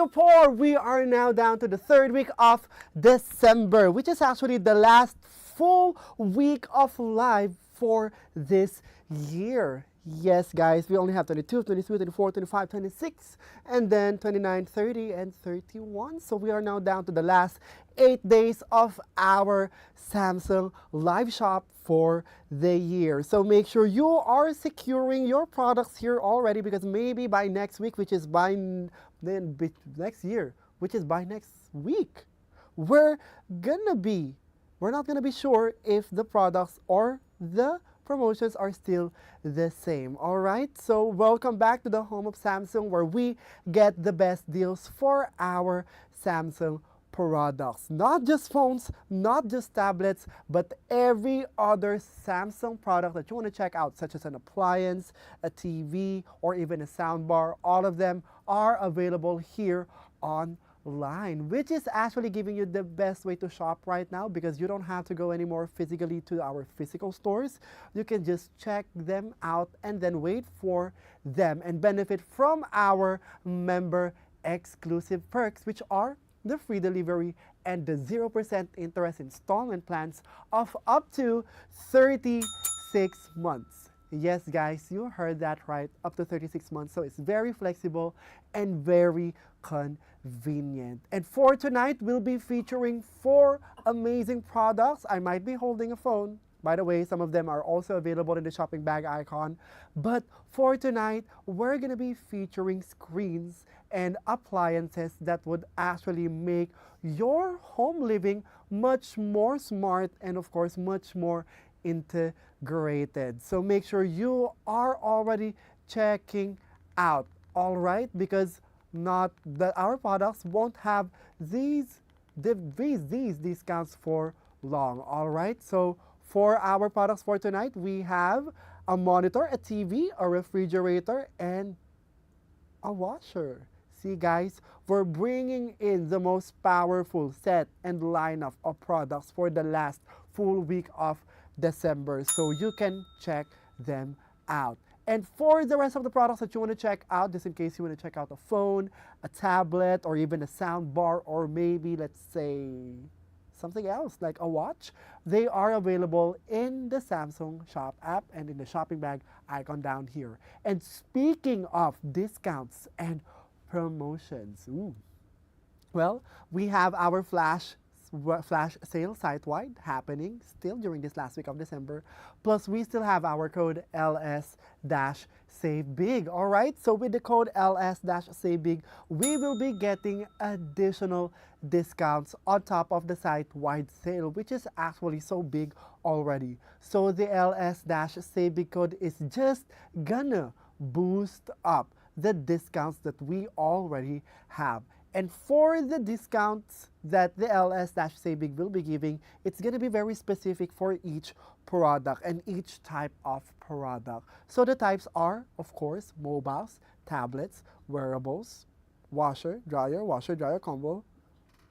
Singapore, we are now down to the third week of December, which is actually the last full week of live for this year. Yes, guys, we only have 22, 23, 24, 25, 26, and then 29, 30, and 31. So we are now down to the last 8 days of our Samsung live shop for the year. So make sure you are securing your products here already, because maybe by next week, which is by next year, which is by next week, we're not gonna be sure if the products or the promotions are still the same. All right, so welcome back to the home of Samsung, where we get the best deals for our Samsung products. Not just phones, not just tablets, but every other Samsung product that you want to check out, such as an appliance, a TV, or even a soundbar. All of them are available here online, which is actually giving you the best way to shop right now, because you don't have to go anymore physically to our physical stores. You can just check them out and then wait for them and benefit from our member exclusive perks, which are the free delivery and the 0% interest installment plans of up to 36 months. Yes, guys, you heard that right, up to 36 months. So it's very flexible and very convenient. And for tonight, we'll be featuring 4 amazing products. I might be holding a phone. By the way, some of them are also available in the shopping bag icon. But for tonight, we're going to be featuring screens and appliances that would actually make your home living much more smart and, of course, much more integrated. So make sure you are already checking out, all right? Because not that our products won't have these discounts for long, all right? So for our products for tonight, we have a monitor, a TV, a refrigerator, and a washer. See, guys, we're bringing in the most powerful set and lineup of products for the last full week of December, so you can check them out. And for the rest of the products that you want to check out, just in case you want to check out a phone, a tablet, or even a sound bar, or maybe, let's say, something else like a watch, they are available in the Samsung Shop app and in the shopping bag icon down here. And speaking of discounts and promotions, well, we have our flash sale site-wide happening still during this last week of December. Plus, we still have our code LS-SAVEBIG. All right, so with the code LS-SAVEBIG, we will be getting additional discounts on top of the site-wide sale, which is actually so big already. So the LS-SAVEBIG code is just gonna boost up the discounts that we already have. And for the discounts that the LS-SAVEBIG will be giving, it's going to be very specific for each product and each type of product. So the types are, of course, mobiles, tablets, wearables, washer, dryer combo,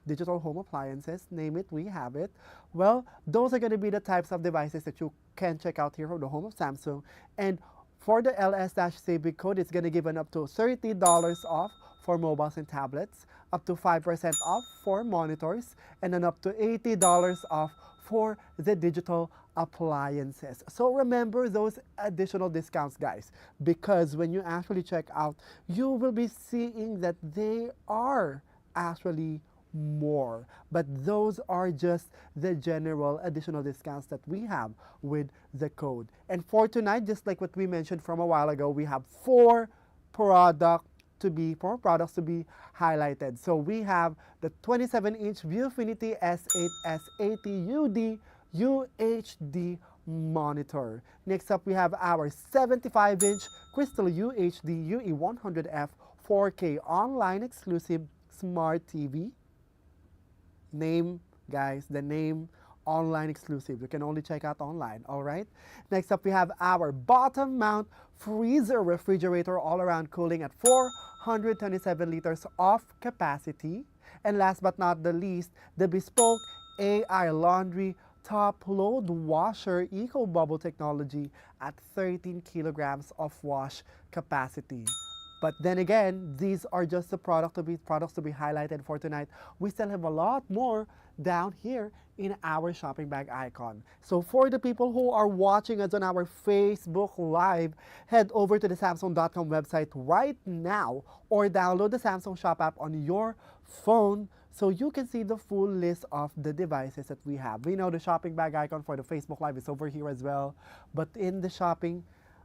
digital home appliances, name it, we have it. Well, those are going to be the types of devices that you can check out here from the home of Samsung. And for the LS-SAVEBIG code, it's going to give an up to $30 off for mobiles and tablets, up to 5% off for monitors, and then up to $80 off for the digital appliances. So remember those additional discounts, guys, because when you actually check out, you will be seeing that they are actually more. But those are just the general additional discounts that we have with the code. And for tonight, just like what we mentioned from a while ago, we have 4 products to be highlighted. So we have the 27-inch Viewfinity S8 S80 UHD monitor. Next up, we have our 75-inch Crystal UHD UE100F 4K online exclusive smart TV. Name, guys, the name online exclusive. You can only check out online, all right? Next up, we have our bottom mount freezer refrigerator all-around cooling at 427 liters of capacity. And last but not the least, the bespoke AI laundry top load washer eco bubble technology at 13 kilograms of wash capacity. But then again, these are just the products to be highlighted for tonight. We still have a lot more down here in our shopping bag icon. So for the people who are watching us on our Facebook Live, head over to the Samsung.com website right now or download the Samsung Shop app on your phone so you can see the full list of the devices that we have. We know the shopping bag icon for the Facebook Live is over here as well. But in the shopping,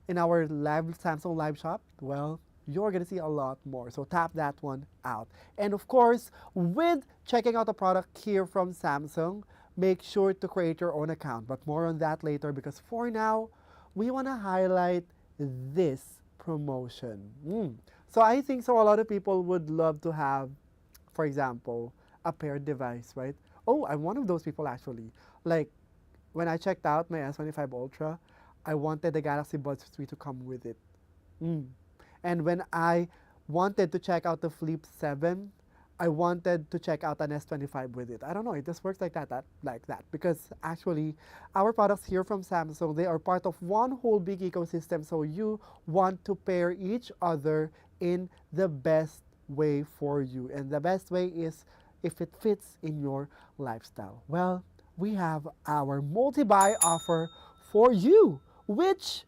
in our live Samsung Live shop, well, you're going to see a lot more. So tap that one out. And of course, with checking out the product here from Samsung, make sure to create your own account. But more on that later because for now, we want to highlight this promotion. So I think so a lot of people would love to have, for example, a paired device, right? Oh, I'm one of those people actually. Like when I checked out my S25 Ultra, I wanted the Galaxy Buds 3 to come with it. And when I wanted to check out the Flip 7, I wanted to check out an S25 with it. I don't know, it just works like that, because actually our products here from Samsung, they are part of one whole big ecosystem, so you want to pair each other in the best way for you. And the best way is if it fits in your lifestyle. Well, we have our multi-buy offer for you, which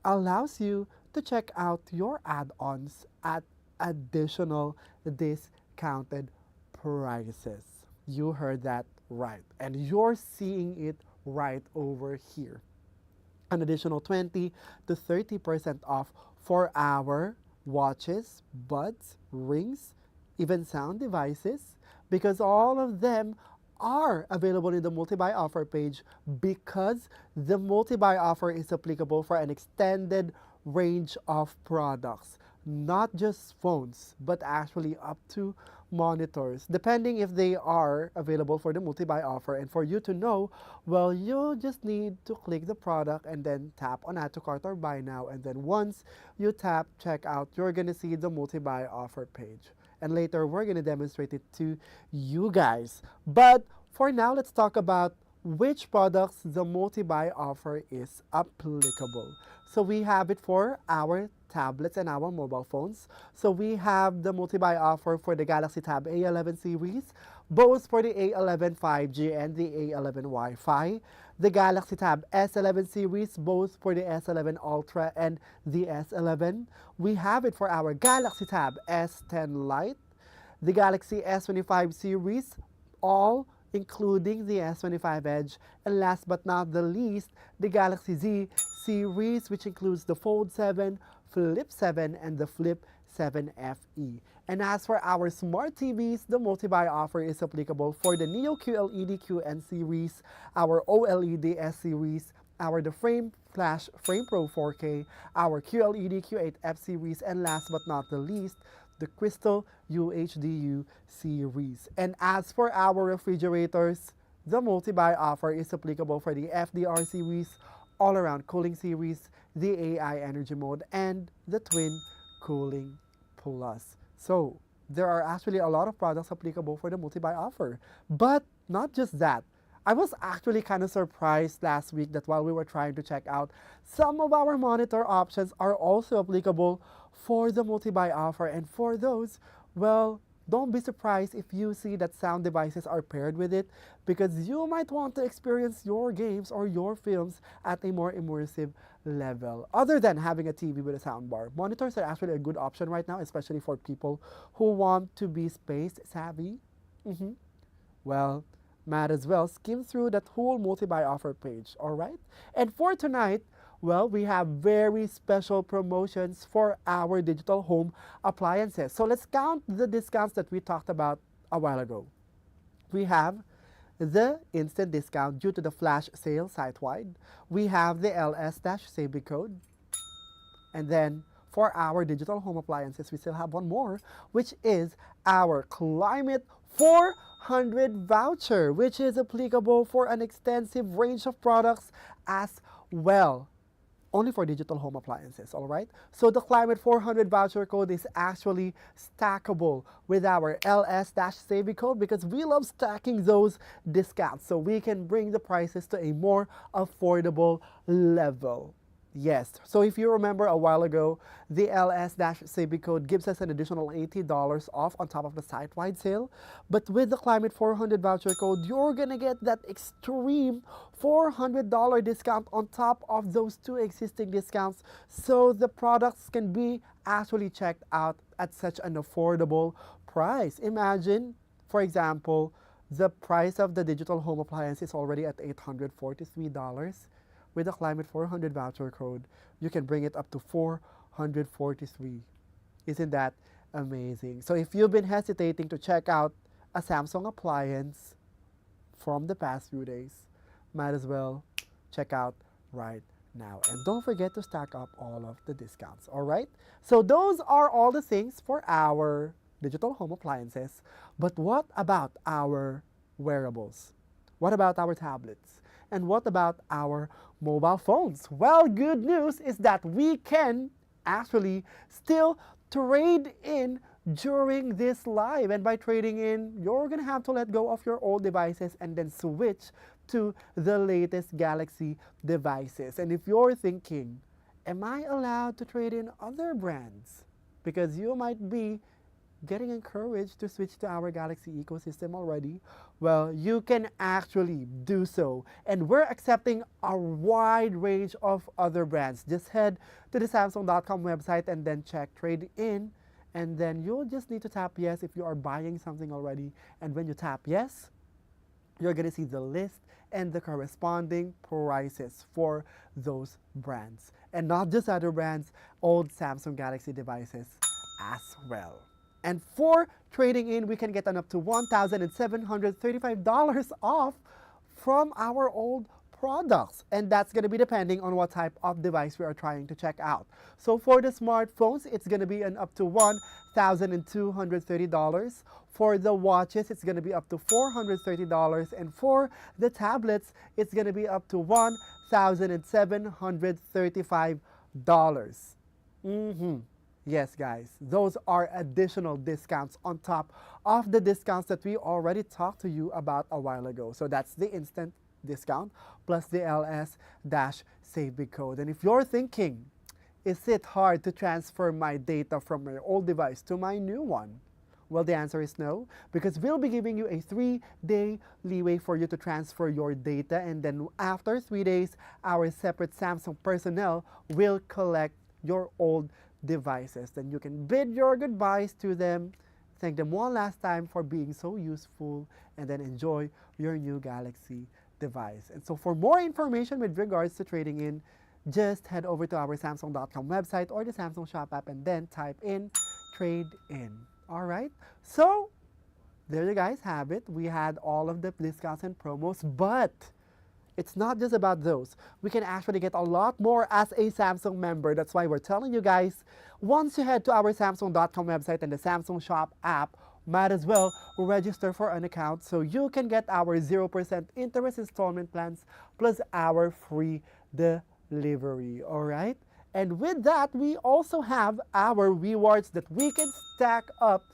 allows you to check out your add-ons at additional discounted prices. You heard that right. And you're seeing it right over here. An additional 20 to 30% off for our watches, buds, rings, even sound devices, because all of them are available in the multi-buy offer page because the multi-buy offer is applicable for an extended range of products, not just phones, but actually up to monitors, depending if they are available for the multi-buy offer. And for you to know, well, you just need to click the product and then tap on add to cart or buy now. And then once you tap checkout, you're going to see the multi-buy offer page. And later, we're going to demonstrate it to you guys. But for now, let's talk about which products the multi-buy offer is applicable. So we have it for our tablets and our mobile phones. So we have the multi-buy offer for the Galaxy Tab A11 series, both for the A11 5G and the A11 Wi-Fi. The Galaxy Tab S11 series, both for the S11 Ultra and the S11. We have it for our Galaxy Tab S10 Lite, the Galaxy S25 series, all including the S25 Edge, and last but not the least, the Galaxy Z series, which includes the Fold 7, Flip 7, and the Flip 7 FE. And as for our smart TVs, the multi-buy offer is applicable for the Neo QLED QN series, our OLED S series, our the Frame Flash Frame Pro 4K, our QLED Q8F series, and last but not the least, the Crystal UHDU series. And as for our refrigerators, the multi-buy offer is applicable for the FDR series, all-around cooling series, the AI energy mode, and the twin cooling plus. So there are actually a lot of products applicable for the multi-buy offer. But not just that. I was actually kind of surprised last week that while we were trying to check out, some of our monitor options are also applicable for the multi-buy offer. And for those, well, don't be surprised if you see that sound devices are paired with it, because you might want to experience your games or your films at a more immersive level. Other than having a TV with a soundbar, monitors are actually a good option right now, especially for people who want to be space savvy. Well, might as well skim through that whole multi-buy offer page, alright? And for tonight, well, we have very special promotions for our digital home appliances. So let's count the discounts that we talked about a while ago. We have the instant discount due to the flash sale site-wide. We have the LS-SAVEBIG code. And then for our digital home appliances, we still have one more, which is our Climate 400 voucher, which is applicable for an extensive range of products as well. Only for digital home appliances, all right? So the Climate 400 voucher code is actually stackable with our LS-SAVEBIG code because we love stacking those discounts so we can bring the prices to a more affordable level. Yes. So if you remember a while ago, the LS-SAVEBIG code gives us an additional $80 off on top of the site-wide sale. But with the Climate 400 voucher code, you're going to get that extreme $400 discount on top of those two existing discounts. So the products can be actually checked out at such an affordable price. Imagine, for example, the price of the digital home appliance is already at $843. With the Climate 400 voucher code, you can bring it up to 443. Isn't that amazing? So if you've been hesitating to check out a Samsung appliance from the past few days, might as well check out right now. And don't forget to stack up all of the discounts, all right? So those are all the things for our digital home appliances. But what about our wearables? What about our tablets? And what about our mobile phones? Well, good news is that we can actually still trade in during this live. And by trading in, you're going to have to let go of your old devices and then switch to the latest Galaxy devices. And if you're thinking, am I allowed to trade in other brands? Because you might be getting encouraged to switch to our Galaxy ecosystem already, well, you can actually do so. And we're accepting a wide range of other brands. Just head to the Samsung.com website and then check trade in. And then you'll just need to tap yes if you are buying something already. And when you tap yes, you're going to see the list and the corresponding prices for those brands. And not just other brands, old Samsung Galaxy devices as well. And for trading in, we can get an up to $1,735 off from our old products. And that's going to be depending on what type of device we are trying to check out. So for the smartphones, it's going to be an up to $1,230. For the watches, it's going to be up to $430. And for the tablets, it's going to be up to $1,735. Yes, guys, those are additional discounts on top of the discounts that we already talked to you about a while ago. So that's the instant discount plus the LS-SAVEBIG code. And if you're thinking, is it hard to transfer my data from my old device to my new one? Well, the answer is no, because we'll be giving you a 3-day leeway for you to transfer your data. And then after 3 days, our separate Samsung personnel will collect your old devices. Then you can bid your goodbyes to them, thank them one last time for being so useful, and then enjoy your new Galaxy device. And so for more information with regards to trading in, just head over to our Samsung.com website or the Samsung Shop app and then type in trade in. All right, so there you guys have it. We had all of the discounts and promos, but it's not just about those. We can actually get a lot more as a Samsung member. That's why we're telling you guys, once you head to our Samsung.com website and the Samsung Shop app, might as well register for an account so you can get our 0% interest installment plans plus our free delivery, all right? And with that, we also have our rewards that we can stack up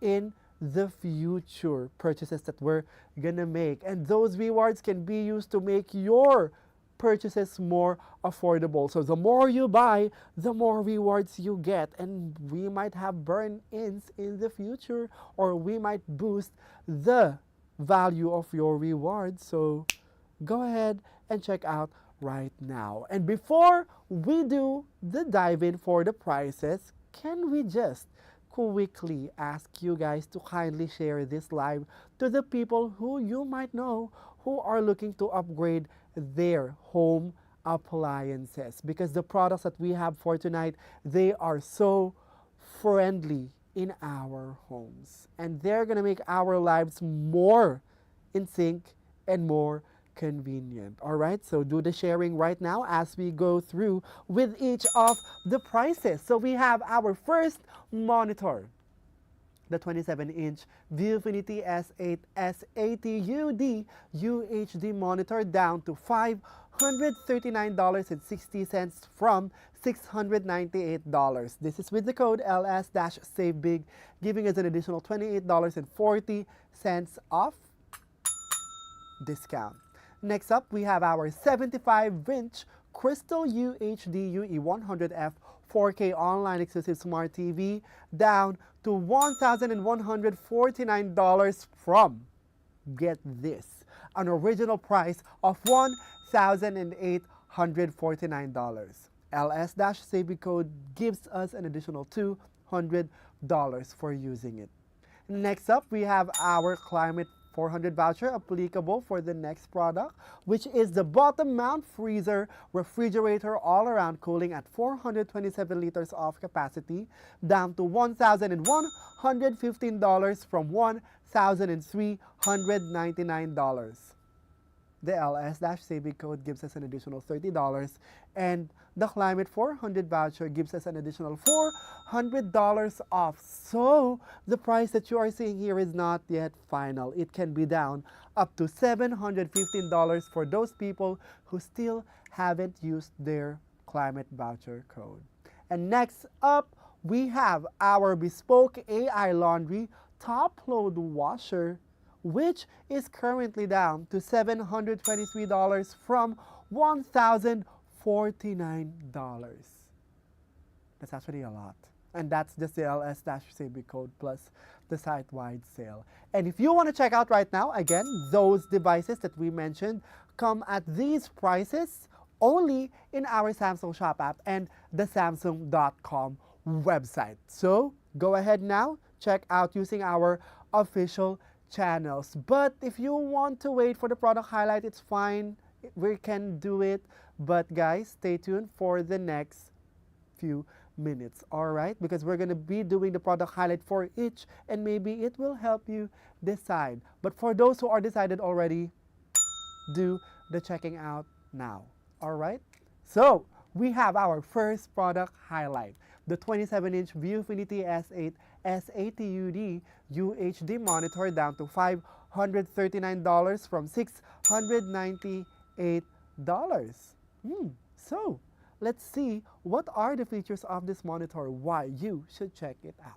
in the future purchases that we're gonna make. And those rewards can be used to make your purchases more affordable. So the more you buy, the more rewards you get. And we might have burn-ins in the future, or we might boost the value of your rewards. So go ahead and check out right now. And before we do the dive in for the prices, can we just quickly ask you guys to kindly share this live to the people who you might know who are looking to upgrade their home appliances, because the products that we have for tonight, they are so friendly in our homes, and they're gonna make our lives more in sync and more convenient. All right, so do the sharing right now as we go through with each of the prices. So we have our first monitor, the 27-inch Viewfinity S8 S80UD UHD monitor, down to $539.60 from $698. This is with the code LS-SAVEBIG, giving us an additional $28.40 off discount. Next up, we have our 75-inch Crystal UHD UE100F 4K online exclusive smart TV down to $1,149 from, get this, an original price of $1,849. LS-SAVEBIG code gives us an additional $200 for using it. Next up, we have our Climate 400 voucher applicable for the next product, which is the bottom mount freezer refrigerator all-around cooling at 427 liters of capacity, down to $1,115 from $1,399. The LS-SAVEBIG code gives us an additional $30, and the Climate 400 voucher gives us an additional $400 off. So the price that you are seeing here is not yet final. It can be down up to $715 for those people who still haven't used their Climate voucher code. And next up, we have our bespoke AI laundry top load washer, which is currently down to $723 from $1,049. That's actually a lot. And that's just the LS-SAVEBIG code plus the site-wide sale. And if you want to check out right now, again, those devices that we mentioned come at these prices only in our Samsung Shop app and the Samsung.com website. So go ahead now, check out using our official channels. But if you want to wait for the product highlight, it's fine. We can do it. But guys, stay tuned for the next few minutes, all right? Because we're going to be doing the product highlight for each, and maybe it will help you decide. But for those who are decided already, do the checking out now, all right? So we have our first product highlight, the 27-inch Viewfinity S8 SATUD UHD monitor, down to $539 from $698. So let's see what are the features of this monitor, why you should check it out.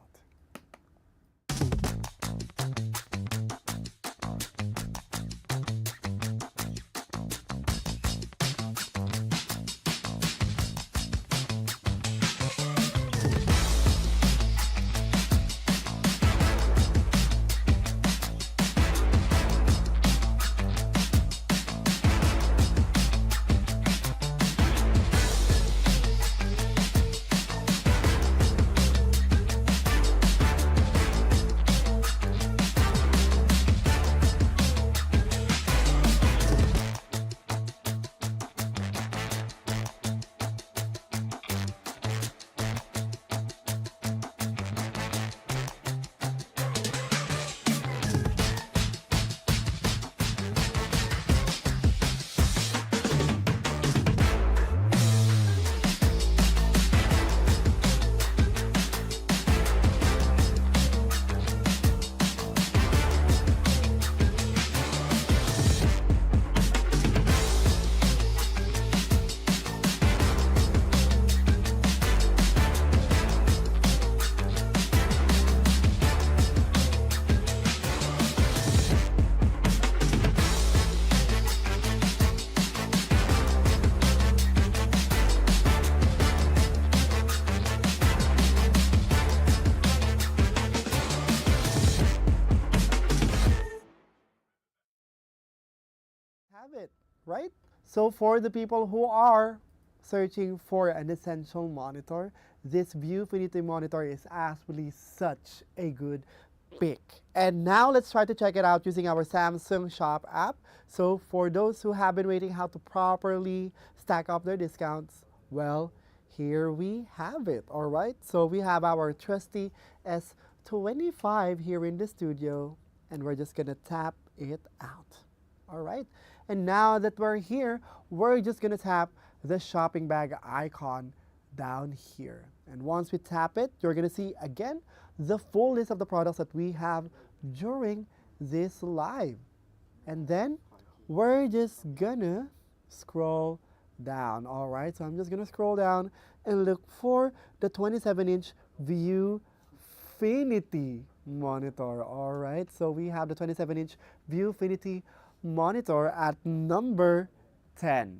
Have it, right? So for the people who are searching for an essential monitor, this Viewfinity monitor is actually such a good pick. And now let's try to check it out using our Samsung Shop app. So for those who have been waiting how to properly stack up their discounts, well, here we have it, all right? So we have our trusty S25 here in the studio, and we're just gonna tap it out, all right? And now that we're here, we're just gonna tap the shopping bag icon down here. And once we tap it, you're gonna see again the full list of the products that we have during this live. And then we're just gonna scroll down, all right? So I'm just gonna scroll down and look for the 27-inch Viewfinity monitor, all right? So we have the 27-inch Viewfinity monitor at number 10.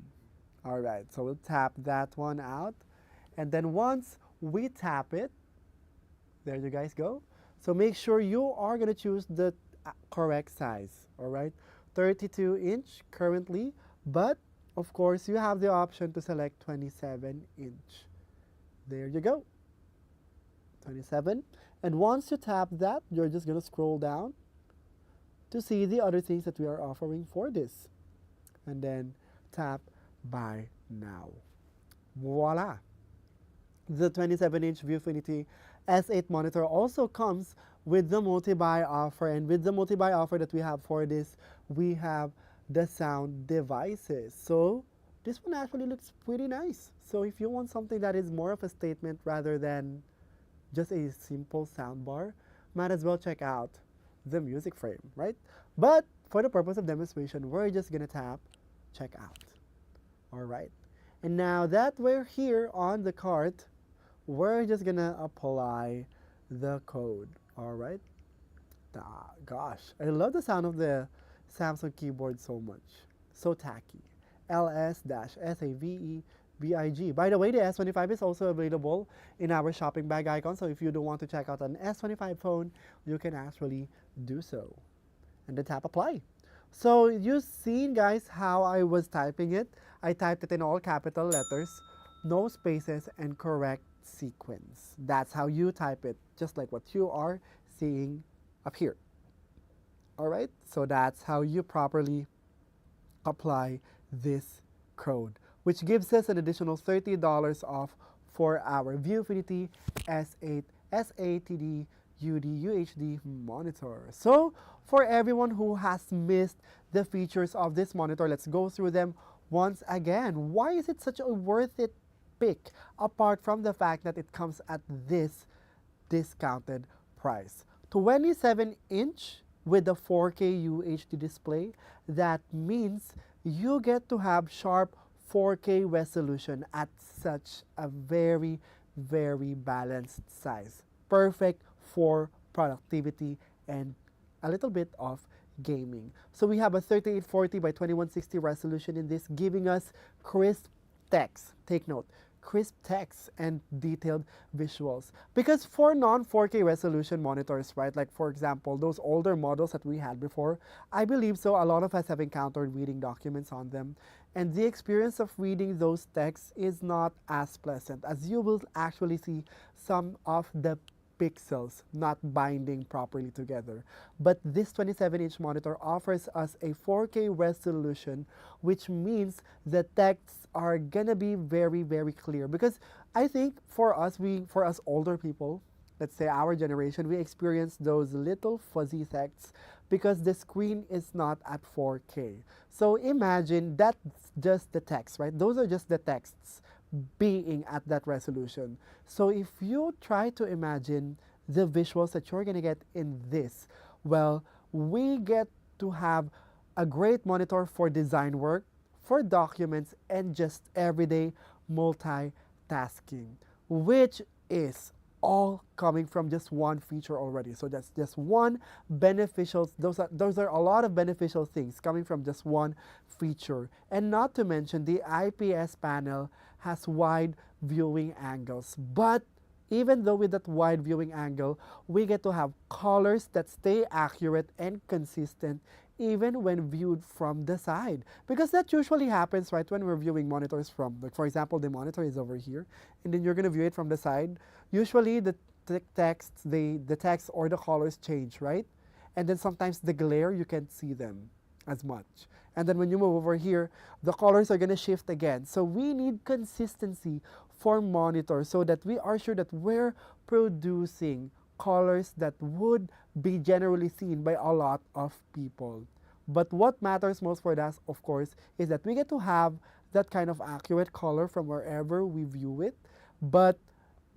All right, so we'll tap that one out. And then once we tap it, there you guys go. So make sure you are going to choose the correct size, all right? 32-inch currently, but of course you have the option to select 27-inch. There you go, 27. And once you tap that, you're just going to scroll down to see the other things that we are offering for this. And then tap buy now. Voila! The 27-inch Viewfinity S8 monitor also comes with the multi-buy offer, and with the multi-buy offer that we have for this, we have the sound devices. So this one actually looks pretty nice. So if you want something that is more of a statement rather than just a simple soundbar, might as well check out the music frame, right? But for the purpose of demonstration, we're just gonna tap check out. All right. And now that we're here on the cart, we're just gonna apply the code. All right. Gosh, I love the sound of the Samsung keyboard so much. So tacky. LS-SAVEBIG. By the way, the S25 is also available in our shopping bag icon. So if you don't want to check out an S25 phone, you can actually do so. And then tap apply. So you've seen, guys, how I was typing it. I typed it in all capital letters, no spaces, and correct sequence. That's how you type it, just like what you are seeing up here. All right, so that's how you properly apply this code, which gives us an additional $30 off for our Viewfinity S8 SATD UD UHD monitor. So for everyone who has missed the features of this monitor, let's go through them once again. Why is it such a worth it pick, apart from the fact that it comes at this discounted price? 27-inch with a 4K UHD display. That means you get to have sharp 4K resolution at such a very, very balanced size. Perfect for productivity and a little bit of gaming. So we have a 3840 by 2160 resolution in this, giving us crisp text. Take note, crisp text and detailed visuals. Because for non-4K resolution monitors, right, like for example, those older models that we had before, I believe so, a lot of us have encountered reading documents on them. And the experience of reading those texts is not as pleasant, as you will actually see some of the pixels not binding properly together. But this 27-inch monitor offers us a 4K resolution, which means the texts are gonna be very, very clear. Because I think for us older people, let's say our generation, we experience those little fuzzy texts because the screen is not at 4K. So imagine that's just the text, right? Those are just the texts being at that resolution. So if you try to imagine the visuals that you're gonna get in this, well, we get to have a great monitor for design work, for documents, and just everyday multitasking, which is all coming from just one feature already. So that's just one beneficial, those are a lot of beneficial things coming from just one feature. And not to mention the IPS panel has wide viewing angles. But even though with that wide viewing angle, we get to have colors that stay accurate and consistent even when viewed from the side. Because that usually happens, right, when we're viewing monitors from, like for example, the monitor is over here, and then you're gonna view it from the side. Usually the text or the colors change, right? And then sometimes the glare, you can't see them as much. And then when you move over here, the colors are gonna shift again. So we need consistency for monitors so that we are sure that we're producing colors that would be generally seen by a lot of people. But what matters most for us, of course, is that we get to have that kind of accurate color from wherever we view it. But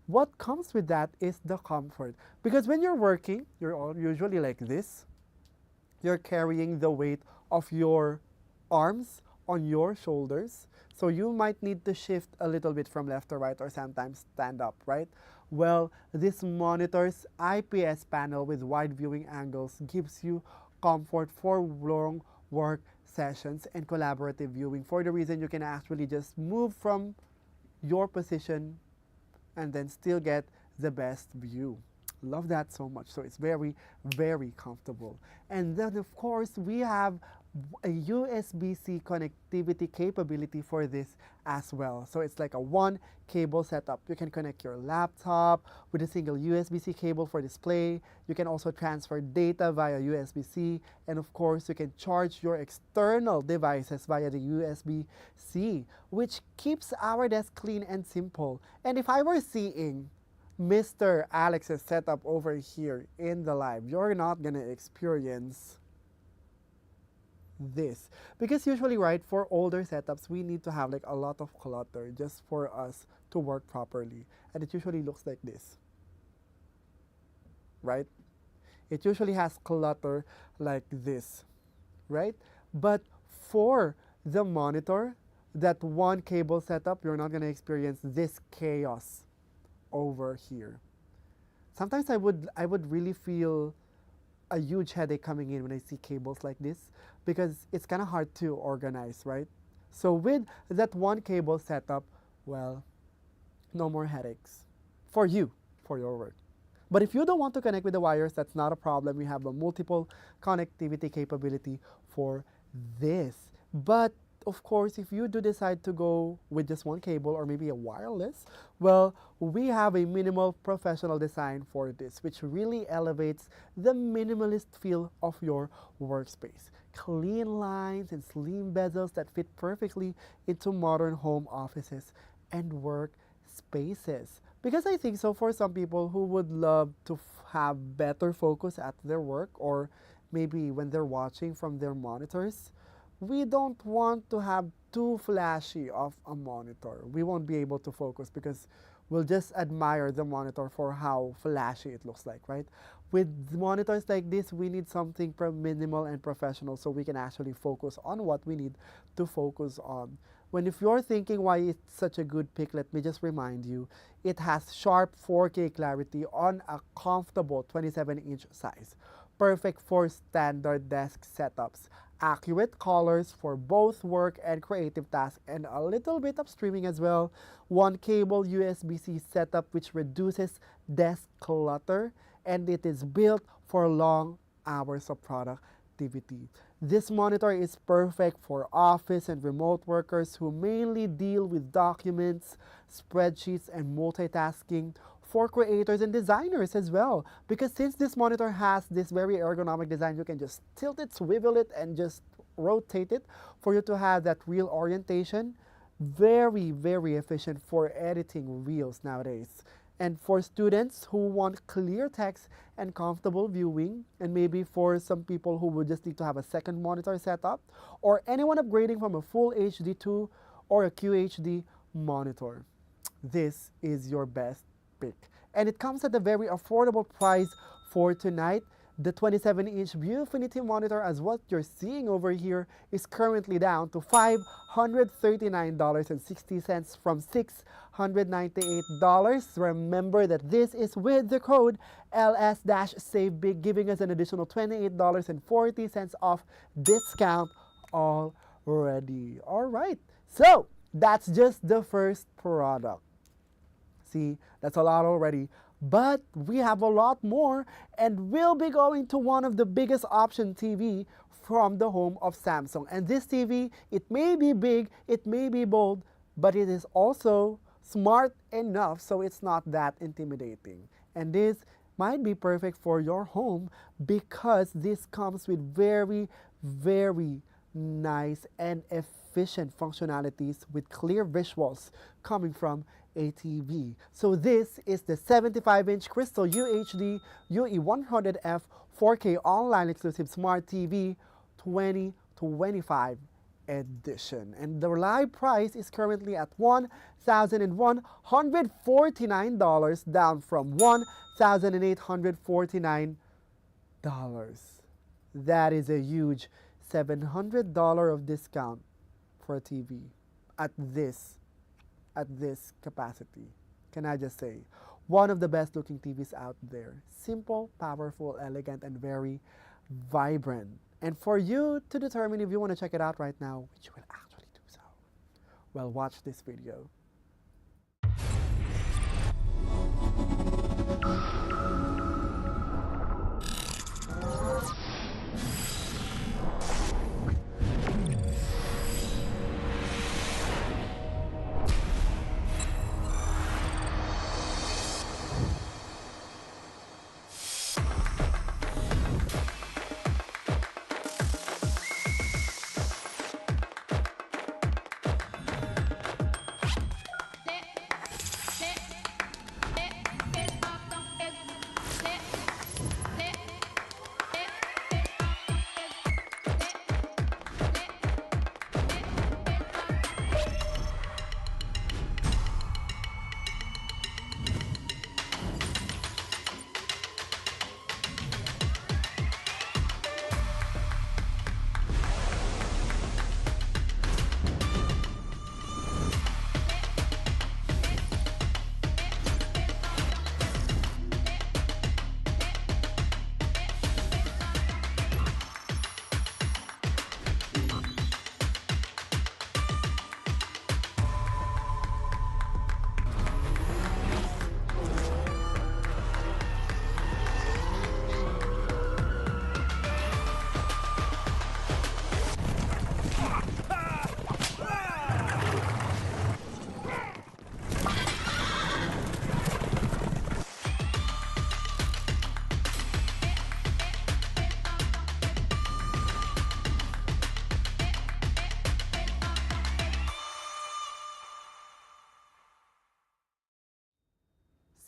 what comes with that is the comfort. Because when you're working, you're all usually like this. You're carrying the weight of your arms on your shoulders. So you might need to shift a little bit from left to right or sometimes stand up, right? Well, this monitor's IPS panel with wide viewing angles gives you comfort for long work sessions and collaborative viewing, for the reason you can actually just move from your position and then still get the best view. Love that so much. So it's very, very comfortable. And then of course we have a USB-C connectivity capability for this as well. So it's like a one cable setup. You can connect your laptop with a single USB-C cable for display. You can also transfer data via USB-C. And of course, you can charge your external devices via the USB-C, which keeps our desk clean and simple. And if I were seeing Mr. Alex's setup over here in the live, you're not gonna experience this, because usually, right, for older setups we need to have like a lot of clutter just for us to work properly, and it usually looks like this, right? It usually has clutter like this, right? But for the monitor, that one cable setup, you're not going to experience this chaos over here. Sometimes I would really feel a huge headache coming in when I see cables like this, because it's kind of hard to organize, right? So with that one cable setup, well, no more headaches for you, for your work. But if you don't want to connect with the wires, that's not a problem. We have a multiple connectivity capability for this. But of course, if you do decide to go with just one cable or maybe a wireless, well, we have a minimal professional design for this, which really elevates the minimalist feel of your workspace. Clean lines and slim bezels that fit perfectly into modern home offices and work spaces. Because I think so for some people who would love to have better focus at their work, or maybe when they're watching from their monitors, we don't want to have too flashy of a monitor. We won't be able to focus because we'll just admire the monitor for how flashy it looks like, right? With monitors like this, we need something minimal and professional so we can actually focus on what we need to focus on. When if you're thinking why it's such a good pick, let me just remind you, it has sharp 4K clarity on a comfortable 27-inch size. Perfect for standard desk setups. Accurate colors for both work and creative tasks, and a little bit of streaming as well. One cable USB-C setup which reduces desk clutter, and it is built for long hours of productivity. This monitor is perfect for office and remote workers who mainly deal with documents, spreadsheets, and multitasking. For creators and designers as well, because since this monitor has this very ergonomic design, you can just tilt it, swivel it, and just rotate it for you to have that real orientation. Very, very efficient for editing reels nowadays. And for students who want clear text and comfortable viewing, and maybe for some people who would just need to have a second monitor setup, or anyone upgrading from a full HD to or a QHD monitor, this is your best pick. And it comes at a very affordable price for tonight. The 27-inch Viewfinity monitor, as what you're seeing over here, is currently down to $539.60 from $698. Remember that this is with the code LS-SAVEBIG, giving us an additional $28.40 off discount already. All right, so that's just the first product. See, that's a lot already. But we have a lot more, and we'll be going to one of the biggest option TV from the home of Samsung. And this TV, it may be big, it may be bold, but it is also smart enough so it's not that intimidating. And this might be perfect for your home because this comes with very, very nice and efficient functionalities with clear visuals coming from a TV. So this is the 75-inch Crystal UHD UE100F 4K online exclusive Smart TV 2025 edition. And the live price is currently at $1,149, down from $1,849. That is a huge $700 of discount for a TV at this capacity. Can I just say, one of the best looking TVs out there. Simple, powerful, elegant, and very vibrant. And for you to determine if you want to check it out right now, which you will actually do so, well, watch this video.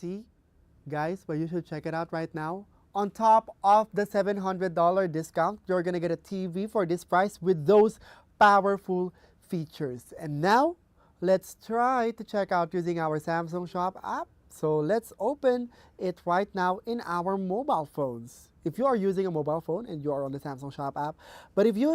See, guys, but you should check it out right now. On top of the $700 discount, you're gonna get a TV for this price with those powerful features. And now, let's try to check out using our Samsung Shop app. So let's open it right now in our mobile phones. If you are using a mobile phone and you are on the Samsung Shop app, but if you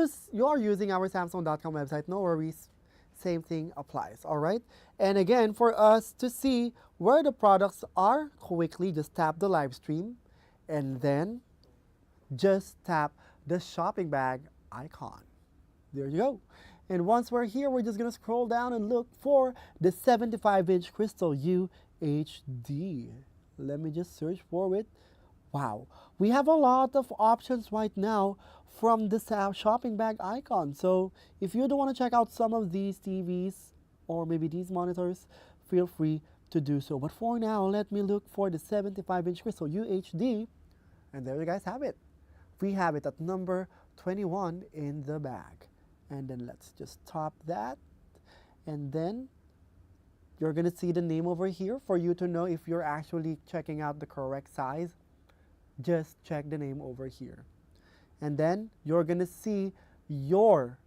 are using our Samsung.com website, no worries. Same thing applies, all right? And again, for us to see where the products are quickly, just tap the live stream and then just tap the shopping bag icon. There you go. And once we're here, we're just gonna scroll down and look for the 75-inch Crystal UHD. Let me just search for it. Wow, we have a lot of options right now from the shopping bag icon. So if you don't want to check out some of these TVs or maybe these monitors, feel free to do so. But for now, let me look for the 75-inch Crystal UHD. And there you guys have it. We have it at number 21 in the bag. And then let's just top that. And then you're going to see the name over here for you to know if you're actually checking out the correct size. Just check the name over here. And then you're going to see your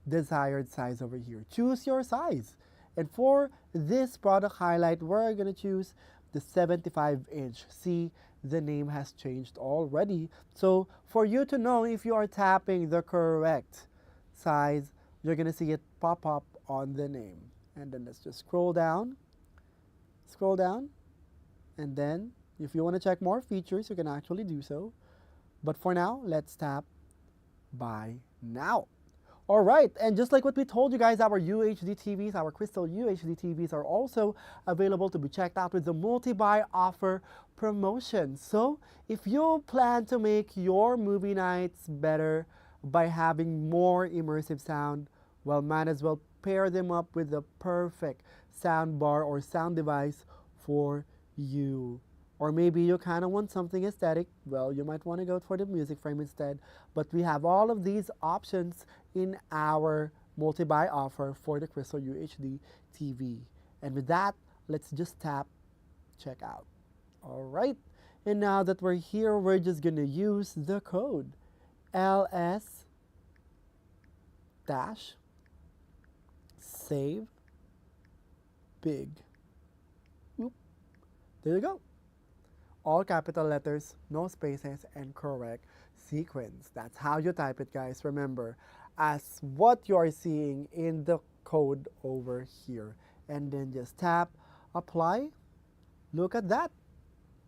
desired size over here. Choose your size. And for this product highlight, we're going to choose the 75-inch. See, the name has changed already. So for you to know if you are tapping the correct size, you're going to see it pop up on the name. And then let's just scroll down, and then if you want to check more features, you can actually do so. But for now, let's tap Buy Now. All right, and just like what we told you guys, our UHD TVs, our Crystal UHD TVs are also available to be checked out with the multi-buy offer promotion. So if you plan to make your movie nights better by having more immersive sound, well, might as well pair them up with the perfect sound bar or sound device for you. Or maybe you kind of want something aesthetic, well, you might want to go for the music frame instead. But we have all of these options in our multi-buy offer for the Crystal UHD TV. And with that, let's just tap checkout. All right, and now that we're here, we're just gonna use the code LS-SAVEBIG. Oop. There you go. All capital letters, no spaces, and correct sequence. That's how you type it, guys. Remember, as what you are seeing in the code over here. And then just tap apply. Look at that.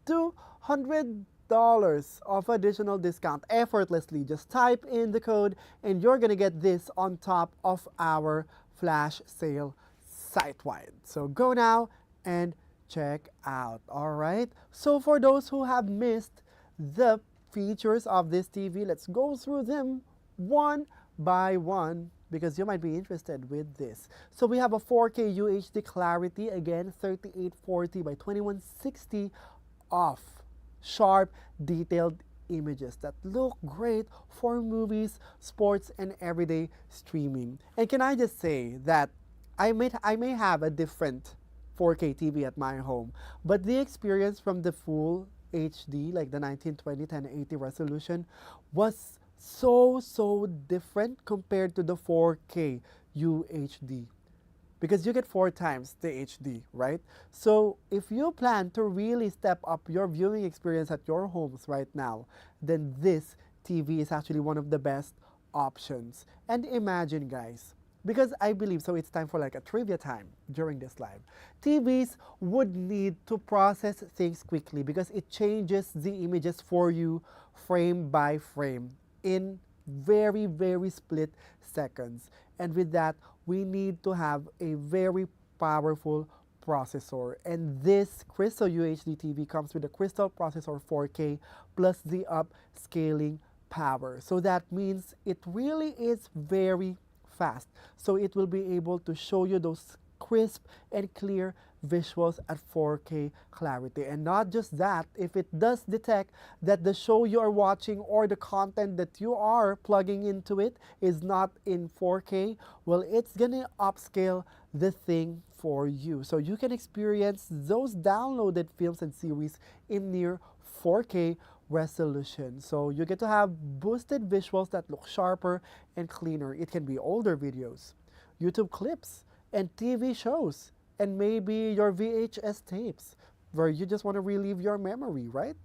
$200 of additional discount effortlessly. Just type in the code and you're going to get this on top of our flash sale site-wide. So go now and check out. All right. So for those who have missed the features of this TV, let's go through them one by one because you might be interested with this. So we have a 4K UHD clarity, again 3840 by 2160 of sharp, detailed images that look great for movies, sports, and everyday streaming. And can I just say that I may have a different 4K TV at my home, but the experience from the full HD, like the 1920 1080 resolution, was so different compared to the 4K UHD because you get 4 times the HD, right? So if you plan to really step up your viewing experience at your homes right now, then this TV is actually one of the best options. And imagine, guys, because I believe, so it's time for like a trivia time during this live. TVs would need to process things quickly because it changes the images for you frame by frame in very split seconds. And with that, we need to have a very powerful processor. And this Crystal UHD TV comes with a Crystal Processor 4K plus the upscaling power. So that means it really is very fast. So it will be able to show you those crisp and clear visuals at 4K clarity. And not just that, if it does detect that the show you are watching or the content that you are plugging into it is not in 4K, well, it's gonna upscale the thing for you. So you can experience those downloaded films and series in near 4K resolution. So you get to have boosted visuals that look sharper and cleaner. It can be older videos, YouTube clips, and TV shows, and maybe your VHS tapes where you just want to relive your memory, right?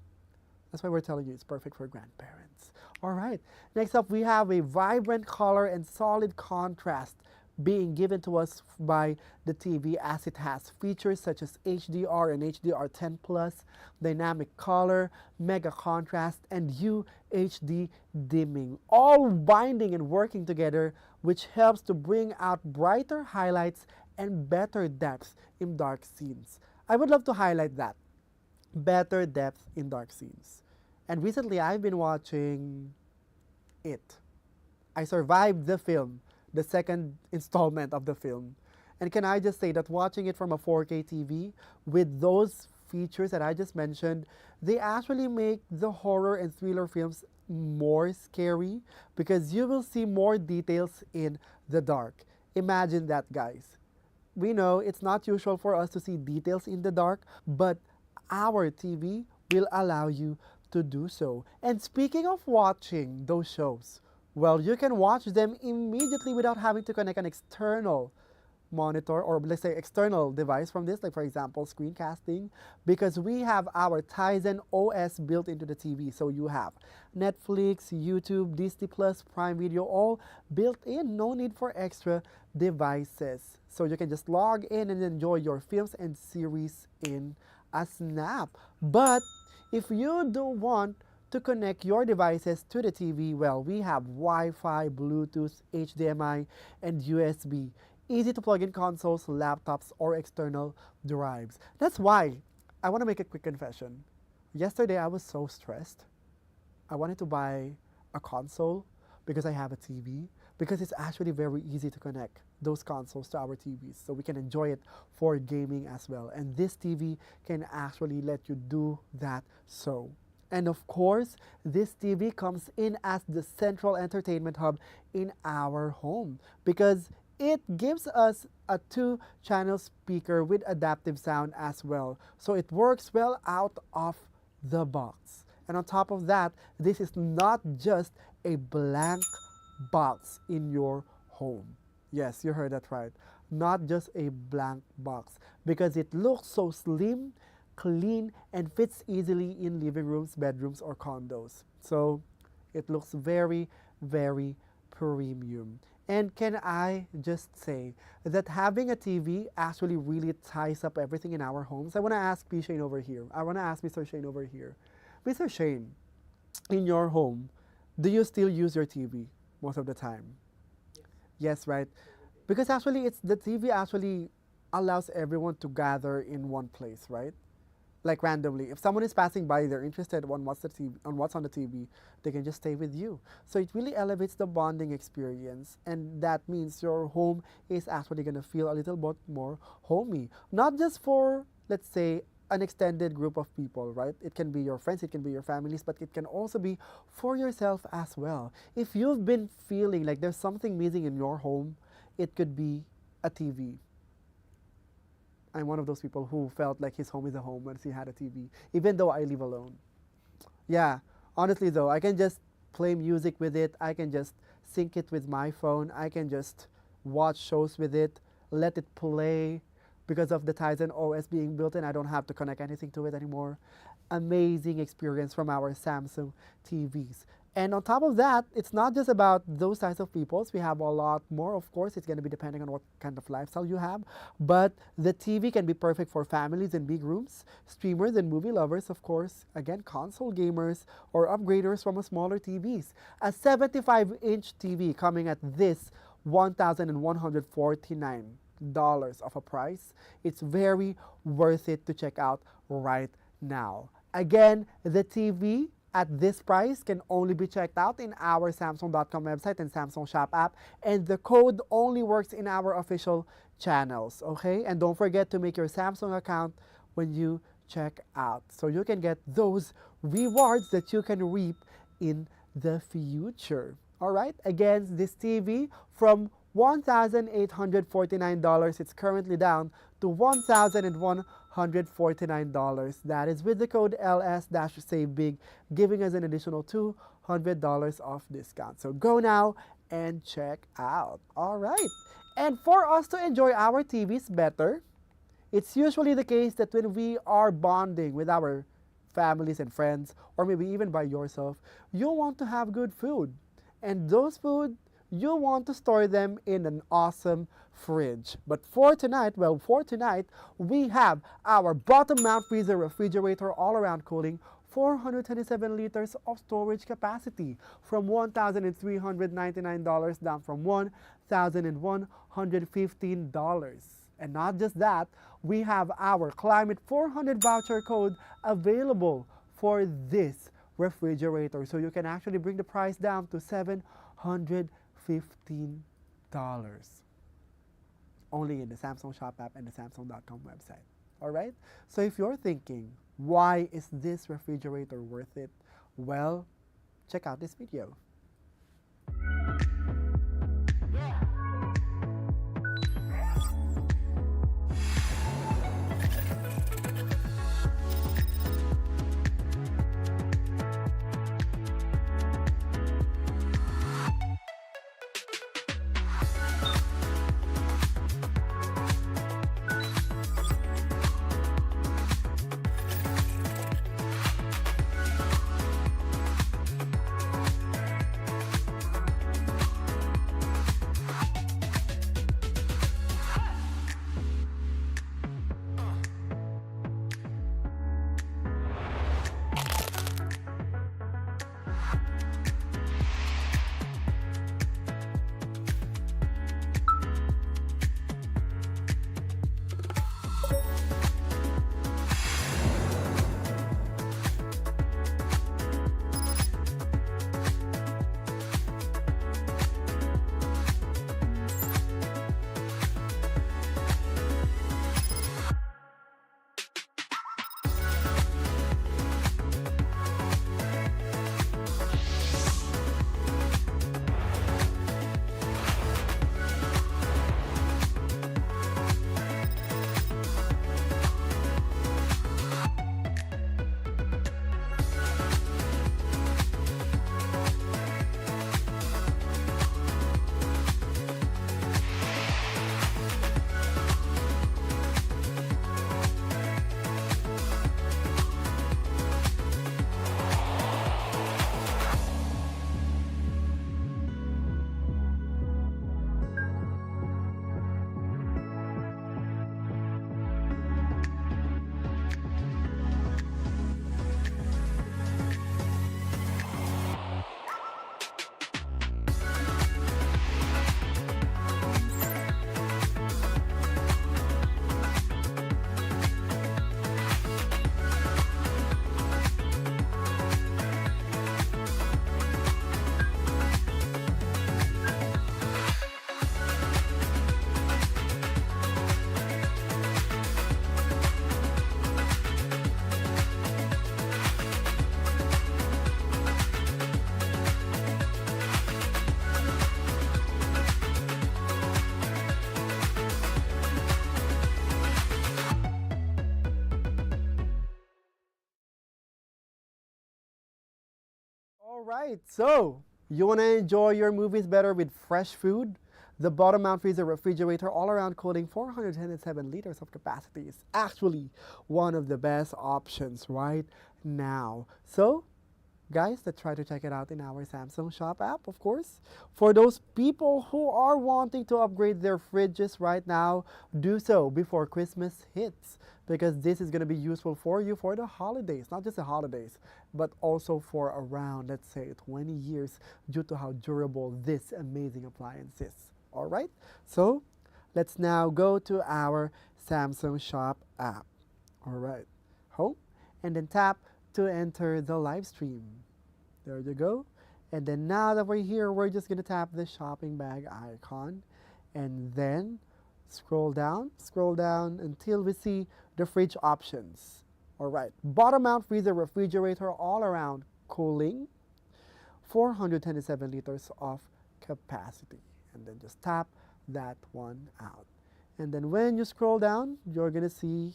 That's why we're telling you it's perfect for grandparents. All right, next up we have a vibrant color and solid contrast being given to us by the TV, as it has features such as HDR and HDR10 plus, dynamic color, mega contrast, and UHD dimming, all binding and working together, which helps to bring out brighter highlights and better depth in dark scenes. I would love to highlight that. Better depth in dark scenes. And recently I've been watching it. I survived the film, the second installment of the film. And can I just say that watching it from a 4K TV with those features that I just mentioned, they actually make the horror and thriller films more scary because you will see more details in the dark. Imagine that, guys. We know it's not usual for us to see details in the dark, but our TV will allow you to do so. And speaking of watching those shows, well, you can watch them immediately without having to connect an external monitor or let's say external device from this, like for example screencasting, because we have our Tizen OS built into the TV. So you have Netflix, YouTube, Disney Plus, Prime Video, all built in, no need for extra devices. So you can just log in and enjoy your films and series in a snap. But if you don't want to connect your devices to the TV, well, we have Wi-Fi, Bluetooth, HDMI, and USB. Easy to plug in consoles, laptops, or external drives. That's why I want to make a quick confession. Yesterday, I was so stressed. I wanted to buy a console because I have a TV, because it's actually very easy to connect those consoles to our TVs so we can enjoy it for gaming as well. And this TV can actually let you do that so. And of course, this TV comes in as the central entertainment hub in our home because it gives us a 2-channel speaker with adaptive sound as well. So it works well out of the box. And on top of that, this is not just a blank box in your home. Yes, you heard that right. Not just a blank box because it looks so slim, clean, and fits easily in living rooms, bedrooms, or condos. So it looks very premium. And can I just say that having a TV actually really ties up everything in our homes? I want to ask P. Shane over here. I want to ask Mr. Shane over here. Mr. Shane, in your home, do you still use your TV most of the time? Yes, right. Because actually, it's the TV actually allows everyone to gather in one place, right? Like randomly. If someone is passing by, they're interested on what's the TV, on what's on the TV, they can just stay with you. So it really elevates the bonding experience, and that means your home is actually gonna feel a little bit more homey. Not just for, let's say, an extended group of people, right? It can be your friends, it can be your families, but it can also be for yourself as well. If you've been feeling like there's something missing in your home, it could be a TV. I'm one of those people who felt like his home is a home once he had a TV, even though I live alone. Yeah, honestly though, I can just play music with it. I can just sync it with my phone. I can just watch shows with it, let it play. Because of the Tizen OS being built in, I don't have to connect anything to it anymore. Amazing experience from our Samsung TVs. And on top of that, it's not just about those types of peoples. We have a lot more. Of course, it's going to be depending on what kind of lifestyle you have. But the TV can be perfect for families in big rooms, streamers and movie lovers, of course. Again, console gamers or upgraders from a smaller TVs. A 75-inch TV coming at this $1,149 of a price. It's very worth it to check out right now. Again, the TV at this price can only be checked out in our Samsung.com website and Samsung Shop app, and the code only works in our official channels, okay? And don't forget to make your Samsung account when you check out, so you can get those rewards that you can reap in the future. All right, again, this TV from $1,849, it's currently down to $1,149. That is with the code LS-SAVEBIG, giving us an additional $200 off discount. So go now and check out. All right. And for us to enjoy our TVs better, it's usually the case that when we are bonding with our families and friends, or maybe even by yourself, you want to have good food. And those food, you want to store them in an awesome fridge. But for tonight, we have our bottom mount freezer refrigerator all-around cooling, 427 liters of storage capacity, from $1,399 down from $1,115. And not just that, we have our Climate 400 voucher code available for this refrigerator. So you can actually bring the price down to $715. Only in the Samsung Shop app and the Samsung.com website. Alright? So if you're thinking, why is this refrigerator worth it? Well, check out this video. All right, so you want to enjoy your movies better with fresh food? The bottom mount freezer refrigerator all around cooling 407 liters of capacity is actually one of the best options right now. So guys, let's try to check it out in our Samsung Shop app, of course. For those people who are wanting to upgrade their fridges right now, do so before Christmas hits, because this is going to be useful for you for the holidays, not just the holidays, but also for around, let's say, 20 years due to how durable this amazing appliance is. All right, so let's now go to our Samsung Shop app. All right, home, and then tap to enter the live stream. There you go. And then now that we're here, we're just going to tap the shopping bag icon and then scroll down until we see the fridge options. All right, bottom mount freezer refrigerator all around cooling, 427 liters of capacity. And then just tap that one out. And then when you scroll down, you're going to see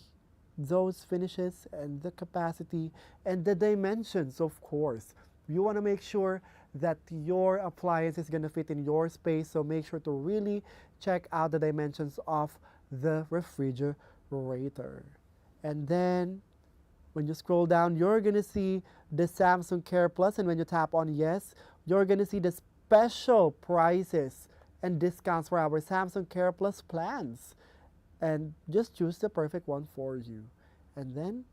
those finishes and the capacity and the dimensions, of course. You want to make sure that your appliance is going to fit in your space, so make sure to really check out the dimensions of the refrigerator. And then when you scroll down, you're going to see the Samsung Care Plus, and when you tap on yes, you're going to see the special prices and discounts for our Samsung Care Plus plans. And just choose the perfect one for you. And then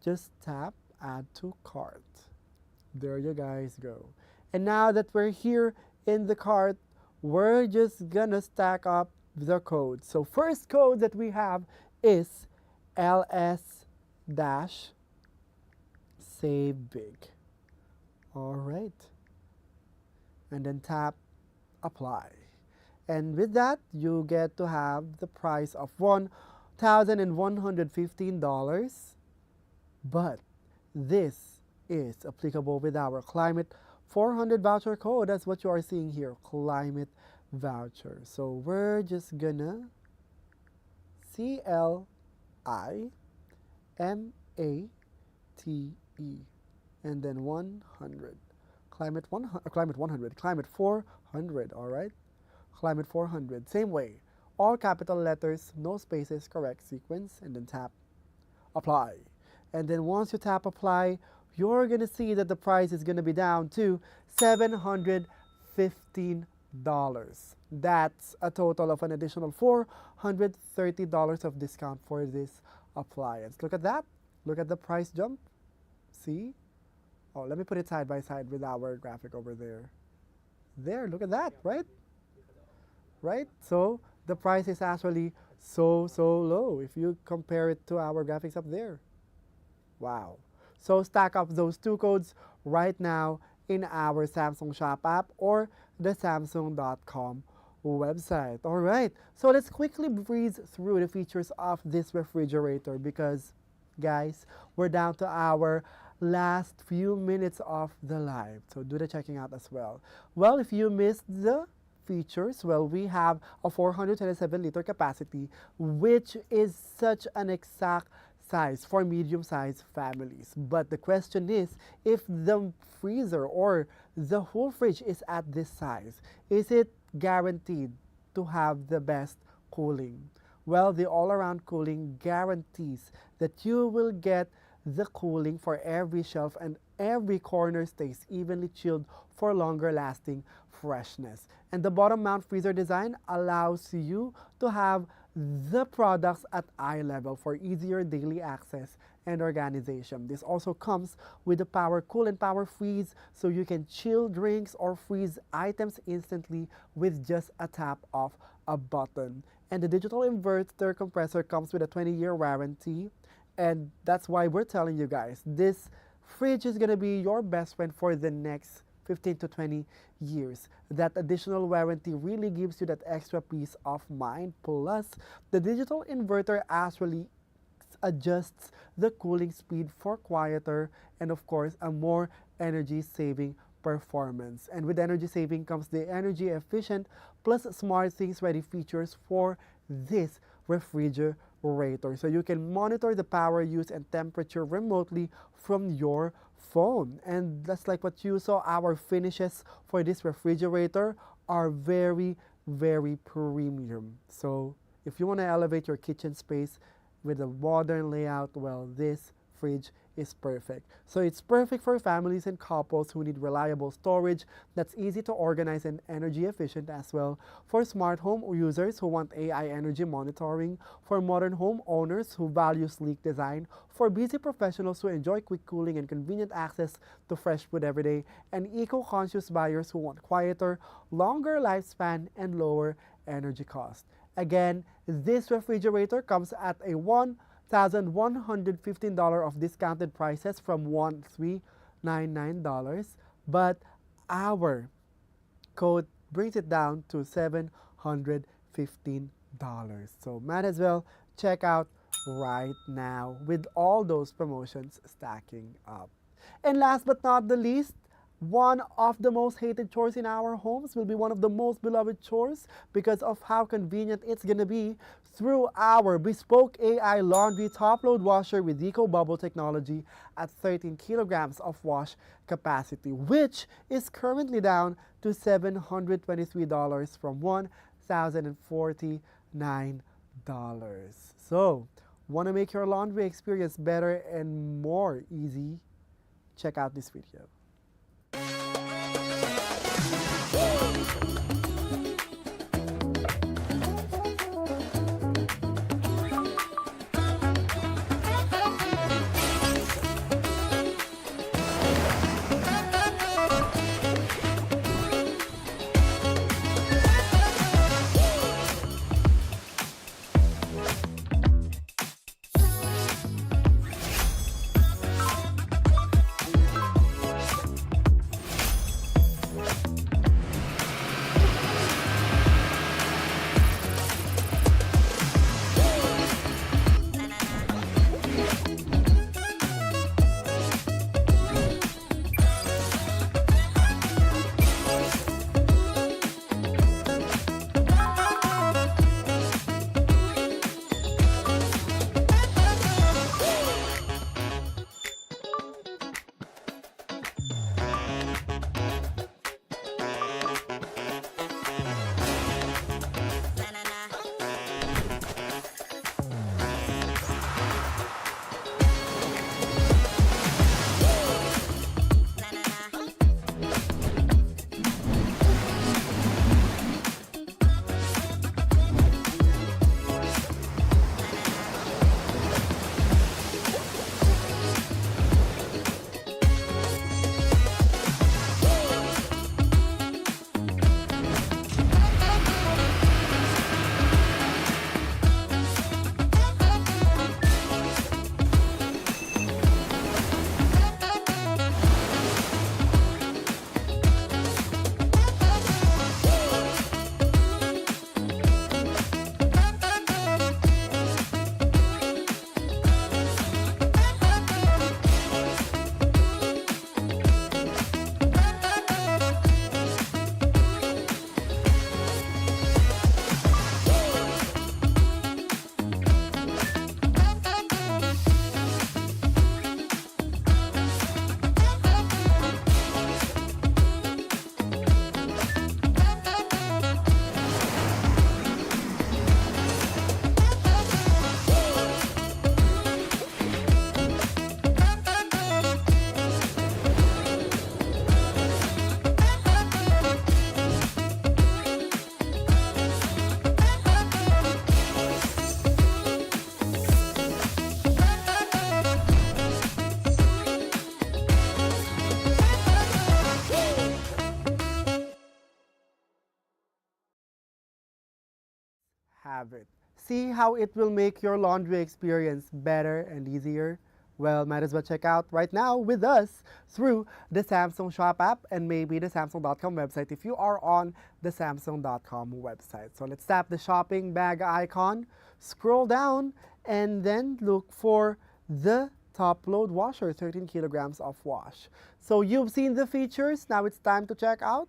just tap add to cart. There you guys go. And now that we're here in the cart, we're just gonna stack up the codes. So first code that we have is LS-SAVEBIG. All right. And then tap apply. And with that, you get to have the price of $1,115. But this is applicable with our Climate 400 voucher code. That's what you are seeing here, Climate voucher. So we're just gonna CLIMATE and then 100. Climate 100, Climate 400, all right? Climate 400, same way. All capital letters, no spaces, correct sequence, and then tap apply. And then once you tap apply, you're going to see that the price is going to be down to $715. That's a total of an additional $430 of discount for this appliance. Look at that. Look at the price jump. See? Oh, let me put it side by side with our graphic over there. There, look at that, right? Right? So the price is actually so low if you compare it to our graphics up there. Wow. So stack up those two codes right now in our Samsung Shop app or the Samsung.com website. All right. So let's quickly breeze through the features of this refrigerator because, guys, we're down to our last few minutes of the live. So do the checking out as well. Well, if you missed the features, well, we have a 427-liter capacity, which is such an exact size for medium-sized families. But the question is, if the freezer or the whole fridge is at this size, is it guaranteed to have the best cooling? Well, the all-around cooling guarantees that you will get the cooling for every shelf and every corner stays evenly chilled for longer lasting freshness. And the bottom mount freezer design allows you to have the products at eye level for easier daily access and organization. This also comes with the power cool and power freeze, so you can chill drinks or freeze items instantly with just a tap of a button. And the digital inverter compressor comes with a 20-year warranty. And that's why we're telling you guys, this fridge is going to be your best friend for the next 15 to 20 years. That additional warranty really gives you that extra peace of mind. Plus, the digital inverter actually adjusts the cooling speed for quieter and, of course, a more energy-saving performance. And with energy saving comes the energy efficient plus smart things ready features for this refrigerator. refrigerator. So you can monitor the power use and temperature remotely from your phone. And just like what you saw, our finishes for this refrigerator are very, very premium. So if you want to elevate your kitchen space with a modern layout, well, this fridge is perfect. So it's perfect for families and couples who need reliable storage that's easy to organize and energy efficient as well. For smart home users who want AI energy monitoring, for modern home owners who value sleek design, for busy professionals who enjoy quick cooling and convenient access to fresh food every day, and eco-conscious buyers who want quieter, longer lifespan and lower energy cost. Again, this refrigerator comes at a $1,115 of discounted prices from $1,399, but our code brings it down to $715. So might as well check out right now with all those promotions stacking up. And last but not the least, one of the most hated chores in our homes will be one of the most beloved chores because of how convenient it's gonna be through our bespoke AI laundry top-load washer with Eco Bubble technology at 13 kilograms of wash capacity, which is currently down to $723 from $1,049. So, want to make your laundry experience better and more easy? Check out this video. Have it. See how it will make your laundry experience better and easier? Well, might as well check out right now with us through the Samsung Shop app and maybe the Samsung.com website if you are on the Samsung.com website. So let's tap the shopping bag icon, scroll down, and then look for the top load washer, 13 kilograms of wash. So you've seen the features, now it's time to check out.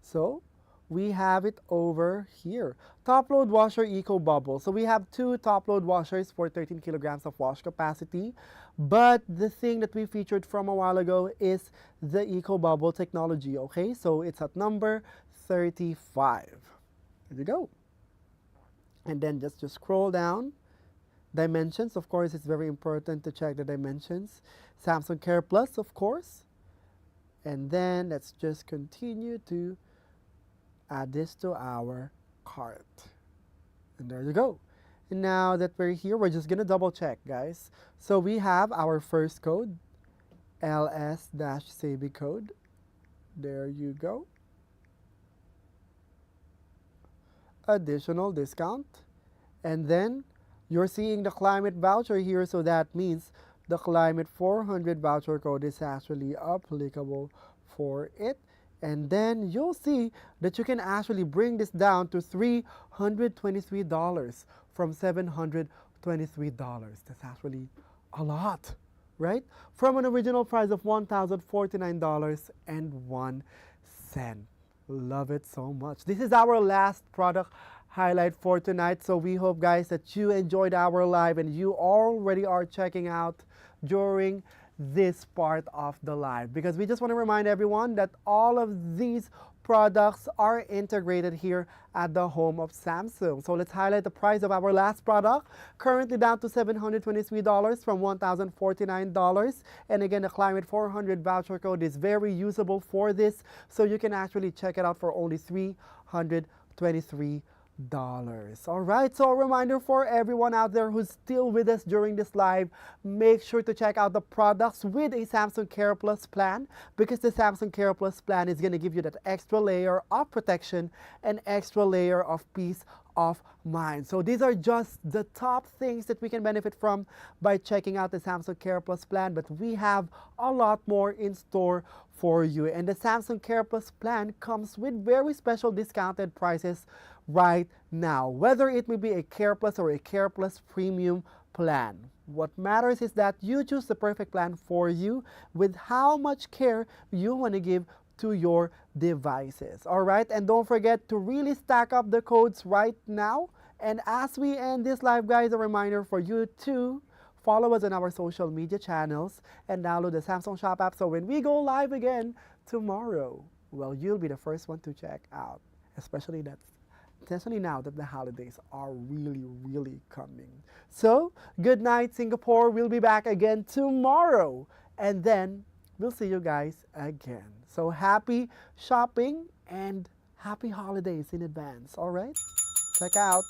So we have it over here. Top load washer Eco Bubble. So we have two top load washers for 13 kilograms of wash capacity. But the thing that we featured from a while ago is the Eco Bubble technology. Okay, so it's at number 35. There you go. And then just scroll down. Dimensions, of course, it's very important to check the dimensions. Samsung Care Plus, of course. And then let's just continue to add this to our cart. And there you go. And now that we're here, we're just gonna double check, guys. So we have our first code, LS-SAVEBIG code. There you go. Additional discount. And then you're seeing the climate voucher here, so that means the climate 400 voucher code is actually applicable for it. And then you'll see that you can actually bring this down to $323 from $723. That's actually a lot, right? From an original price of $1,049.01. Love it so much. This is our last product highlight for tonight. So we hope, guys, that you enjoyed our live and you already are checking out during this part of the live, because we just want to remind everyone that all of these products are integrated here at the home of Samsung. So let's highlight the price of our last product, currently down to $723 from $1,049. And again, the Climate 400 voucher code is very usable for this, so you can actually check it out for only $323. All right, so a reminder for everyone out there who's still with us during this live, make sure to check out the products with a Samsung Care Plus plan, because the Samsung Care Plus plan is going to give you that extra layer of protection and extra layer of peace of mind. So these are just the top things that we can benefit from by checking out the Samsung Care Plus plan, but we have a lot more in store for you. And the Samsung Care Plus plan comes with very special discounted prices right now, whether it may be a Care Plus or a Care Plus Premium plan. What matters is that you choose the perfect plan for you with how much care you want to give to your devices. All right, and don't forget to really stack up the codes right now. And as we end this live, guys, a reminder for you to follow us on our social media channels and download the Samsung Shop app, so when we go live again tomorrow, well, you'll be the first one to check out, especially now that the holidays are really coming. So good night, Singapore. We'll be back again tomorrow, and then we'll see you guys again. So happy shopping and happy holidays in advance. All right, check out